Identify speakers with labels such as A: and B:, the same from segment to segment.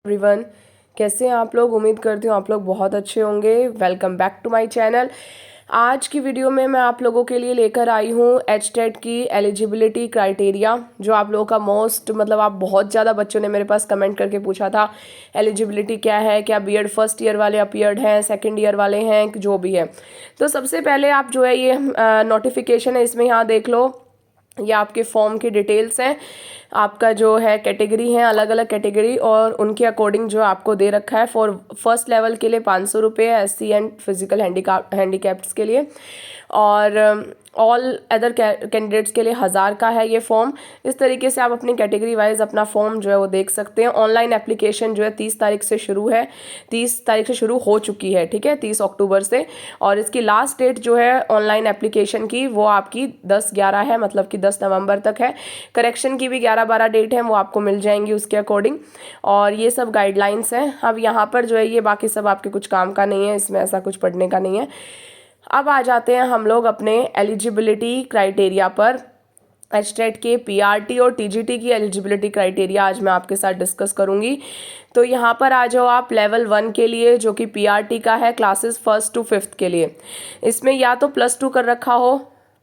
A: Everyone, कैसे हैं आप लोग। उम्मीद करती हूँ आप लोग बहुत अच्छे होंगे। Welcome back to my channel. आज की वीडियो में मैं आप लोगों के लिए लेकर आई हूँ एचटेट की एलिजिबिलिटी क्राइटेरिया, जो आप लोगों का आप बहुत ज़्यादा बच्चों ने मेरे पास कमेंट करके पूछा था एलिजिबिलिटी क्या है, क्या बीएड फर्स्ट ईयर वाले अपीयर्ड हैं, सेकंड ईयर वाले हैं, जो भी है। तो सबसे पहले आप जो है ये नोटिफिकेशन है, इसमें यहाँ देख लो, ये आपके फॉर्म की डिटेल्स हैं। आपका जो है कैटेगरी है, अलग अलग कैटेगरी और उनके अकॉर्डिंग जो आपको दे रखा है। फॉर फर्स्ट लेवल के लिए 500 रुपये, एससी एंड फिजिकल हैंडीकैप्ड्स के लिए, और ऑल अदर कैंडिडेट्स के लिए 1000 का है ये फॉर्म। इस तरीके से आप अपनी कैटेगरी वाइज अपना फॉर्म जो है वो देख सकते हैं। ऑनलाइन एप्लीकेशन जो है 30 तारीख से शुरू है, 30 तारीख से शुरू हो चुकी है, ठीक है, 30 अक्टूबर से। और इसकी लास्ट डेट जो है ऑनलाइन एप्लीकेशन की वो आपकी 10/11 है, मतलब कि 10 नवंबर तक है। करेक्शन की भी 11-12 डेट है, वो आपको मिल जाएंगी उसके अकॉर्डिंग। और ये सब गाइडलाइंस हैं। अब यहाँ पर जो है ये बाकी सब आपके कुछ काम का नहीं है, इसमें ऐसा कुछ पढ़ने का नहीं है। अब आ जाते हैं हम लोग अपने एलिजिबिलिटी क्राइटेरिया पर। एचटेट के पीआरटी और टीजीटी की एलिजिबिलिटी क्राइटेरिया आज मैं आपके साथ डिस्कस करूंगी। तो यहाँ पर आ जाओ आप लेवल 1 के लिए, जो कि पीआरटी का है, क्लासेस 1st to 5th के लिए। इसमें या तो +2 कर रखा हो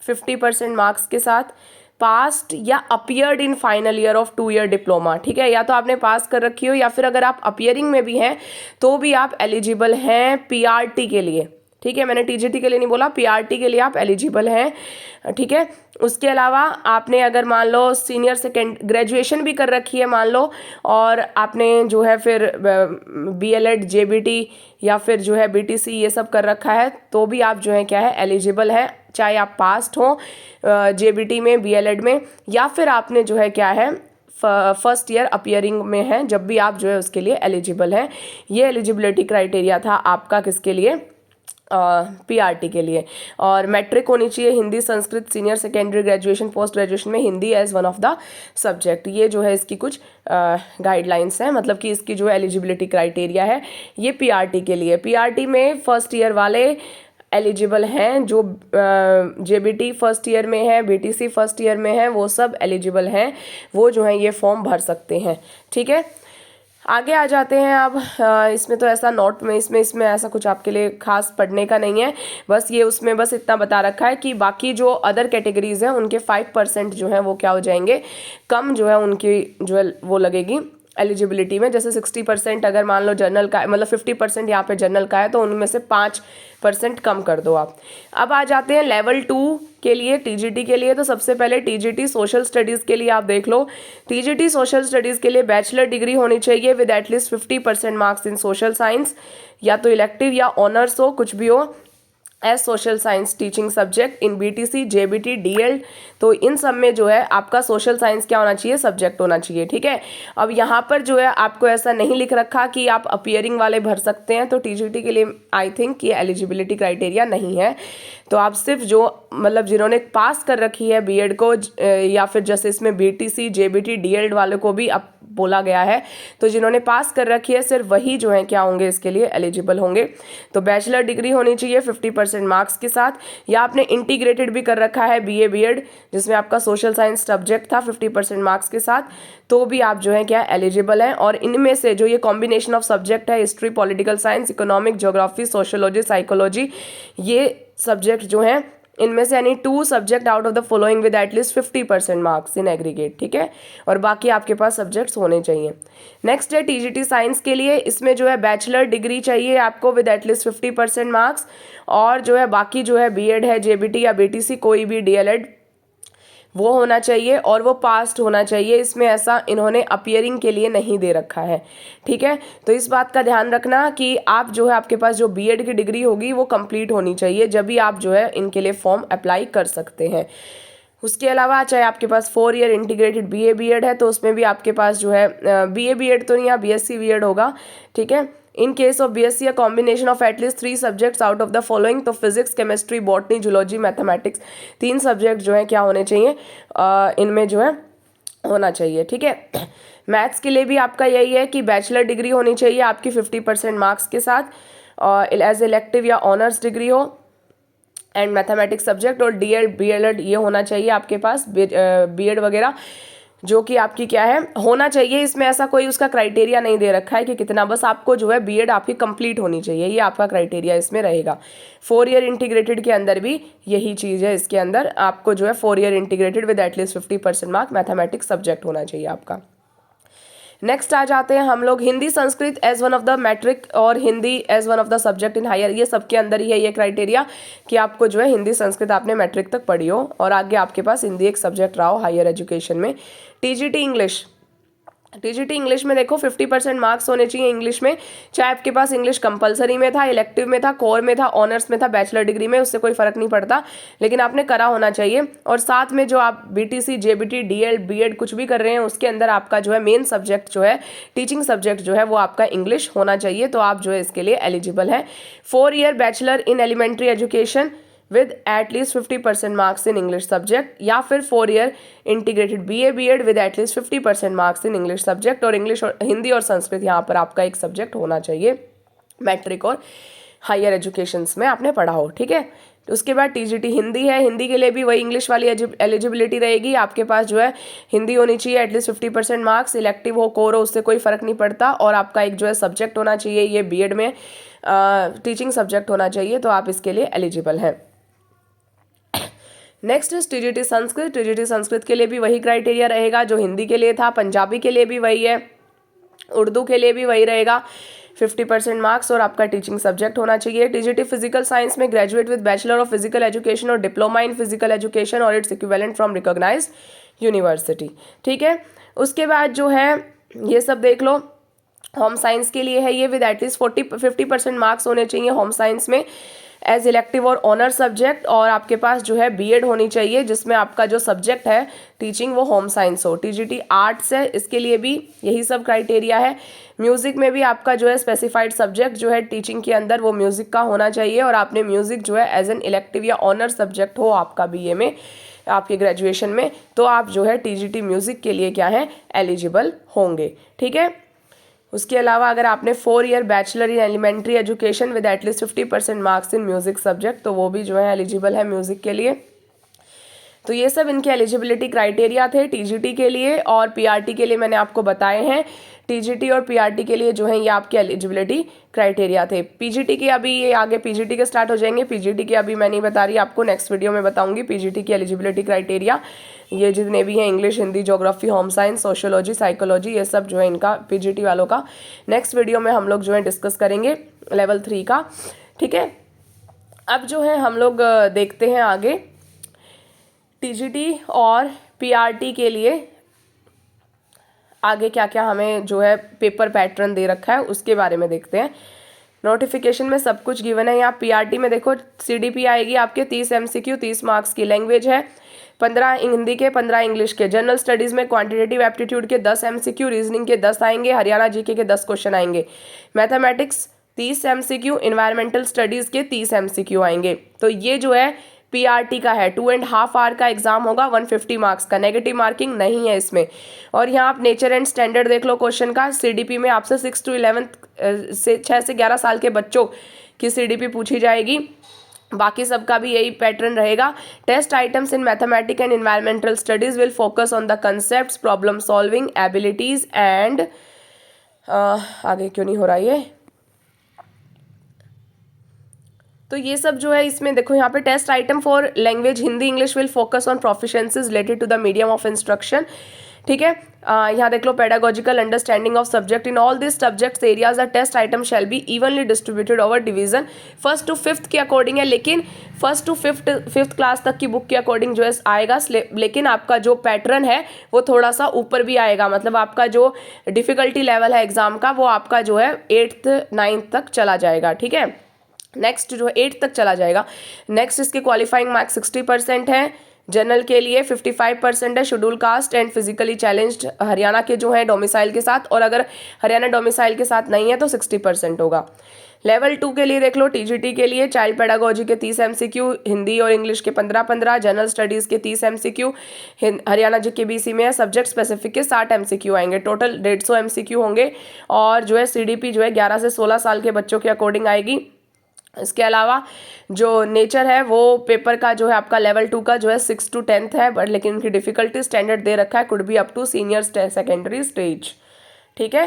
A: 50% मार्क्स के साथ, पास्ट या appeared in final year of 2 year diploma, ठीक है। या तो आपने पास कर रखी हो, या फिर अगर आप अपियरिंग में भी हैं तो भी आप एलिजिबल हैं पीआरटी के लिए, ठीक है। मैंने टीजीटी के लिए नहीं बोला, पीआरटी के लिए आप एलिजिबल हैं, ठीक है। उसके अलावा आपने अगर मान लो सीनियर सेकेंड ग्रेजुएशन भी कर रखी है मान लो, और आपने जो है फिर बीएलएड, जेबीटी या फिर जो है बीटीसी ये सब कर रखा है, तो भी आप जो है क्या है एलिजिबल है, चाहे आप पास्ट हो जेबीटी में, बीएलएड में, या फिर आपने जो है क्या है फर्स्ट ईयर अपियरिंग में है, जब भी आप जो है उसके लिए एलिजिबल हैं। ये एलिजिबिलिटी क्राइटेरिया था आपका किसके लिए, पीआरटी के लिए। और मैट्रिक होनी चाहिए Hindi, Sanskrit, senior secondary, graduation, post graduation में Hindi as one of the subject. ये जो है इसकी कुछ गाइडलाइंस हैं, मतलब कि इसकी जो एलिजिबिलिटी क्राइटेरिया है ये पीआरटी के लिए। पीआरटी में फर्स्ट ईयर वाले एलिजिबल हैं, जो जेबीटी फर्स्ट ईयर में है, बीटीसी फर्स्ट ईयर में है, वो सब एलिजिबल हैं, वो जो है ये फॉर्म भर सकते हैं, ठीक है। आगे आ जाते हैं अब। इसमें तो ऐसा नोट में इसमें ऐसा कुछ आपके लिए खास पढ़ने का नहीं है, बस ये उसमें बस इतना बता रखा है कि बाकी जो अदर कैटेगरीज हैं उनके 5% जो है वो क्या हो जाएंगे, कम जो है उनकी जो है वो लगेगी एलिजिबिलिटी में। जैसे 60% अगर मान लो जनरल का, मतलब 50% यहाँ पे जनरल का है, तो उनमें से 5% कम कर दो आप। अब आ जाते हैं लेवल 2 के लिए, टीजीटी के लिए। तो सबसे पहले टीजीटी सोशल स्टडीज़ के लिए आप देख लो। टीजीटी सोशल स्टडीज़ के लिए बैचलर डिग्री होनी चाहिए with at least 50% marks in social science, या तो इलेक्टिव या ऑनर्स हो, कुछ भी हो, as social science teaching subject in BTC, JBT, DEd. तो इन सब में जो है आपका सोशल साइंस क्या होना चाहिए, सब्जेक्ट होना चाहिए, ठीक है। अब यहाँ पर जो है आपको ऐसा नहीं लिख रखा कि आप अपियरिंग वाले भर सकते हैं, तो टीजीटी के लिए आई थिंक ये एलिजिबिलिटी क्राइटेरिया नहीं है। तो आप सिर्फ जो मतलब जिन्होंने पास कर रखी है बीएड को, या फिर जैसे इसमें बीटीसी, जेबीटी, डीएड वाले को भी अब बोला गया है, तो जिन्होंने पास कर रखी है सिर्फ वही जो है क्या होंगे इसके लिए एलिजिबल होंगे। तो बैचलर डिग्री होनी चाहिए 50% मार्क्स के साथ, या आपने इंटीग्रेटेड भी कर रखा है बीए बीएड, जिसमें आपका सोशल साइंस सब्जेक्ट था 50% मार्क्स के साथ, तो भी आप जो है क्या एलिजिबल हैं। और इनमें से जो ये कॉम्बिनेशन ऑफ सब्जेक्ट है, history, political science, economic, geography, sociology, psychology, ये सब्जेक्ट जो हैं इनमें से यानी 2 subject out of the following with at least 50% marks in aggregate, ठीक है। और बाकी आपके पास सब्जेक्ट्स होने चाहिए। नेक्स्ट है टीजीटी साइंस के लिए। इसमें जो है बैचलर डिग्री चाहिए आपको विद एटलीस्ट 50% मार्क्स, और जो है बाकी जो है बीएड है, जेबीटी या बीटीसी, कोई भी डीएलएड वो होना चाहिए, और वो पास्ट होना चाहिए। इसमें ऐसा इन्होंने अपियरिंग के लिए नहीं दे रखा है, ठीक है। तो इस बात का ध्यान रखना कि आप जो है आपके पास जो बीएड की डिग्री होगी वो कंप्लीट होनी चाहिए, जब भी आप जो है इनके लिए फॉर्म अप्लाई कर सकते हैं। उसके अलावा चाहे आपके पास 4 ईयर इंटीग्रेटेड बीए बीएड है, तो उसमें भी आपके पास जो है बीए बीएड तो नहीं, या बीएससी बीएड होगा, ठीक है। In case of BSc, a combination of at least 3 subjects out of the following, तो physics, chemistry, botany, zoology, mathematics, 3 subject जो है क्या होने चाहिए, इनमें जो है होना चाहिए, ठीक है। मैथ्स के लिए भी आपका यही है कि बैचलर डिग्री होनी चाहिए आपकी 50% मार्क्स के साथ, एज इलेक्टिव या ऑनर्स डिग्री हो, एंड मैथमेटिक्स सब्जेक्ट, और डीएड बीएलएड ये होना चाहिए आपके पास, बीएड वगैरह। जो कि आपकी क्या है होना चाहिए। इसमें ऐसा कोई उसका क्राइटेरिया नहीं दे रखा है कि कितना, बस आपको जो है बीएड आपकी कंप्लीट होनी चाहिए, ये आपका क्राइटेरिया इसमें रहेगा। 4 ईयर इंटीग्रेटेड के अंदर भी यही चीज़ है, इसके अंदर आपको जो है 4 year integrated with at least 50% mark mathematics subject होना चाहिए आपका। नेक्स्ट आ जाते हैं हम लोग Hindi Sanskrit as one of the matric और Hindi as one of the subject in higher. ये सबके अंदर ही है ये क्राइटेरिया कि आपको जो है हिंदी संस्कृत आपने मैट्रिक तक पढ़ी हो और आगे आपके पास हिंदी एक सब्जेक्ट रहा हो हायर एजुकेशन में। टीजीटी इंग्लिश, टीजीटी इंग्लिश में देखो 50% मार्क्स होने चाहिए इंग्लिश में, चाहे आपके पास इंग्लिश कंपलसरी में था, इलेक्टिव में था, कोर में था, ऑनर्स में था, बैचलर डिग्री में, उससे कोई फर्क नहीं पड़ता, लेकिन आपने करा होना चाहिए। और साथ में जो आप बीटीसी, जेबीटी, डीएल, बीएड कुछ भी कर रहे हैं उसके अंदर आपका जो है मेन सब्जेक्ट जो है टीचिंग सब्जेक्ट जो है वो आपका इंग्लिश होना चाहिए, तो आप जो है इसके लिए एलिजिबल हैं। 4 year bachelor in elementary education with at least 50% marks in English subject, या फिर 4 year integrated BA BEd with at least 50% marks in English subject, और इंग्लिश और हिंदी और संस्कृत यहाँ पर आपका एक सब्जेक्ट होना चाहिए मैट्रिक और हायर एजुकेशंस में आपने पढ़ा हो, ठीक है। उसके बाद टीजीटी हिंदी है, हिंदी के लिए भी वही इंग्लिश वाली एलिजिबिलिटी रहेगी, आपके पास जो है हिंदी होनी चाहिए एटलीस्ट 50% मार्क्स, इलेक्टिव हो कोर हो उससे कोई फ़र्क नहीं पड़ता, और आपका एक जो है सब्जेक्ट होना चाहिए ये बीएड में टीचिंग सब्जेक्ट होना चाहिए, तो आप इसके लिए एलिजिबल हैं। Next is TGT Sanskrit. TGT Sanskrit के लिए भी वही क्राइटेरिया रहेगा जो हिंदी के लिए था, पंजाबी के लिए भी वही है, उर्दू के लिए भी वही रहेगा, 50% मार्क्स और आपका टीचिंग सब्जेक्ट होना चाहिए। टीजीटी फिजिकल साइंस में graduate with bachelor of physical education और डिप्लोमा इन फिजिकल एजुकेशन और it's equivalent from recognised university, ठीक है। उसके बाद जो है ये सब देख लो, होम साइंस के लिए है ये विद एटलीस्ट 50% मार्क्स होने चाहिए होम साइंस में एज इलेक्टिव और ऑनर सब्जेक्ट, और आपके पास जो है बीएड होनी चाहिए जिसमें आपका जो सब्जेक्ट है टीचिंग वो होम साइंस हो। टीजीटी आर्ट्स है, इसके लिए भी यही सब क्राइटेरिया है। म्यूज़िक में भी आपका जो है स्पेसिफाइड सब्जेक्ट जो है टीचिंग के अंदर वो म्यूज़िक का होना चाहिए, और आपने म्यूज़िक जो है एज एन इलेक्टिव या ऑनर सब्जेक्ट हो आपका बीए में आपके ग्रेजुएशन में, तो आप जो है टीजीटी म्यूज़िक के लिए क्या है एलिजिबल होंगे, ठीक है। उसके अलावा अगर आपने 4 year bachelor in elementary education with at least 50% marks in music subject, तो वो भी जो है एलिजिबल है म्यूज़िक के लिए। तो ये सब इनके एलिजिबिलिटी क्राइटेरिया थे टीजीटी के लिए, और पीआरटी के लिए मैंने आपको बताए हैं। टीजीटी और पीआरटी के लिए जो है ये आपके एलिजिबिलिटी क्राइटेरिया थे। पीजीटी के अभी ये आगे पीजीटी के स्टार्ट हो जाएंगे, पीजीटी के अभी मैं नहीं बता रही आपको, नेक्स्ट वीडियो में बताऊंगी पीजीटी की एलिजिबिलिटी क्राइटेरिया। ये जितने भी हैं English, Hindi, geography, home science, sociology, psychology, ये सब जो है इनका पीजीटी वालों का नेक्स्ट वीडियो में हम लोग जो है डिस्कस करेंगे लेवल 3 का, ठीक है। अब जो है हम लोग देखते हैं आगे टीजीटी और पीआरटी के लिए आगे क्या क्या हमें जो है पेपर पैटर्न दे रखा है उसके बारे में देखते हैं। नोटिफिकेशन में सब कुछ गिवन है। यहाँ पीआरटी में देखो सीडीपी आएगी आपके 30 एमसीक्यू 30 मार्क्स की, लैंग्वेज है 15 हिंदी के 15 इंग्लिश के, जनरल स्टडीज़ में क्वांटिटेटिव एप्टीट्यूड के 10 एमसीक्यू, रीजनिंग के 10 आएंगे, हरियाणा जीके के 10 क्वेश्चन आएंगे, मैथमेटिक्स 30 एमसीक्यू, इन्वायरमेंटल स्टडीज़ के 30 एमसीक्यू आएंगे। तो ये जो है पीआरटी का है, 2.5 आवर का एग्जाम होगा, 150 मार्क्स का, नेगेटिव मार्किंग नहीं है इसमें। और यहाँ आप नेचर एंड स्टैंडर्ड देख लो क्वेश्चन का, सीडीपी में आपसे 6 to 11 से 6 से 11 साल के बच्चों की सीडीपी पूछी जाएगी, बाकी सबका भी यही पैटर्न रहेगा। Test items in mathematics and environmental studies will focus on the concept, problem solving abilities and आगे क्यों नहीं हो रहा ये, तो ये सब जो है इसमें देखो यहाँ पे test item for language Hindi English will focus on proficiencies related to the medium of instruction, ठीक है। यहाँ देख लो pedagogical understanding of subject in all this subjects areas the test item shall be evenly distributed over division, 1st to 5th के according है, लेकिन 1st to 5th class तक की बुक के अकॉर्डिंग जो है आएगा, लेकिन आपका जो पैटर्न है वो थोड़ा सा ऊपर भी आएगा, मतलब आपका जो डिफिकल्टी लेवल है एग्जाम का वो आपका जो है 8th 9th तक चला जाएगा, ठीक है। नेक्स्ट जो है 8 तक चला जाएगा। नेक्स्ट इसके क्वालिफाइंग मार्क्स 60% है, जनरल के लिए 55% है, schedule caste and physically challenged Haryana के जो है डोमिसाइल के साथ, और अगर हरियाणा डोमिसाइल के साथ नहीं है तो 60% होगा। लेवल 2 के लिए देख लो टीजीटी के लिए चाइल्ड पेडागोजी के 30 एमसीक्यू, हिंदी और इंग्लिश के 15-15, जनरल स्टडीज़ के 30 एमसीक्यू, हरियाणा जीके बीसी में है, सब्जेक्ट स्पेसिफिक के 60 एमसीक्यू आएंगे, टोटल 150 एमसीक्यू होंगे। और जो है सीडीपी जो है 11 से 16 साल के बच्चों के अकॉर्डिंग आएगी, इसके अलावा जो नेचर है वो पेपर का जो है आपका लेवल 2 का जो है 6 to 10th है, बट लेकिन उनकी डिफ़िकल्टी स्टैंडर्ड दे रखा है could be up to senior secondary stage. ठीक है।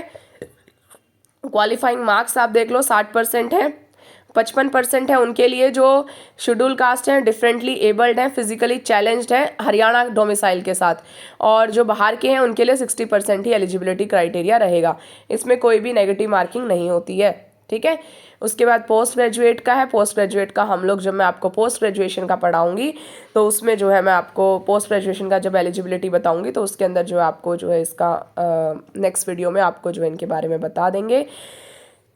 A: क्वालिफाइंग मार्क्स आप देख लो 60% है, 55% है उनके लिए जो शेड्यूल कास्ट हैं, डिफरेंटली एबल्ड हैं, फिजिकली चैलेंज्ड हैं, हरियाणा डोमिसाइल के साथ, और जो बाहर के हैं उनके लिए 60% ही एलिजिबिलिटी क्राइटेरिया रहेगा। इसमें कोई भी नेगेटिव मार्किंग नहीं होती है। ठीक है। उसके बाद पोस्ट ग्रेजुएट का है। पोस्ट ग्रेजुएट का हम लोग जब मैं आपको पोस्ट ग्रेजुएशन का पढ़ाऊंगी तो उसमें जो है मैं आपको पोस्ट ग्रेजुएशन का जब एलिजिबिलिटी बताऊंगी तो उसके अंदर जो है आपको जो है इसका नेक्स्ट वीडियो में आपको जो है इनके बारे में बता देंगे।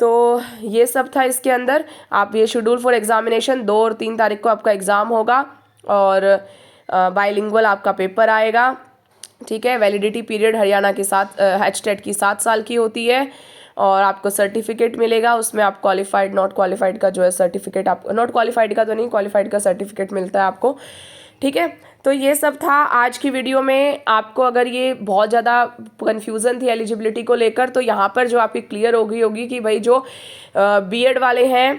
A: तो ये सब था इसके अंदर। आप ये शेड्यूल फॉर एग्जामिनेशन 2 और 3 तारीख को आपका एग्ज़ाम होगा और बाइलिंगुअल आपका पेपर आएगा। ठीक है। वैलिडिटी पीरियड हरियाणा के साथ एचटेट की 7 साल की होती है और आपको सर्टिफिकेट मिलेगा। उसमें आप क्वालिफाइड नॉट क्वालिफाइड का जो है सर्टिफिकेट, आपको नॉट क्वालिफाइड का तो नहीं, क्वालिफाइड का सर्टिफिकेट मिलता है आपको। ठीक है। तो ये सब था आज की वीडियो में। आपको अगर ये बहुत ज़्यादा कन्फ्यूज़न थी एलिजिबिलिटी को लेकर तो यहाँ पर जो आपकी क्लियर होगी कि भाई जो बीएड वाले हैं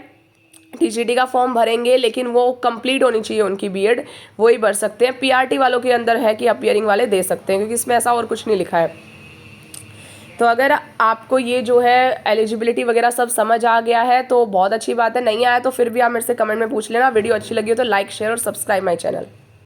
A: टीजीटी का फॉर्म भरेंगे लेकिन वो कंप्लीट होनी चाहिए उनकी बीएड, वो ही भर सकते हैं। पीआरटी वालों के अंदर है कि अपीयरिंग वाले दे सकते हैं, क्योंकि इसमें ऐसा और कुछ नहीं लिखा है। तो अगर आपको ये जो है एलिजिबिलिटी वगैरह सब समझ आ गया है तो बहुत अच्छी बात है, नहीं आया तो फिर भी आप मेरे से कमेंट में पूछ लेना। वीडियो अच्छी लगी हो तो लाइक शेयर और सब्सक्राइब माई चैनल।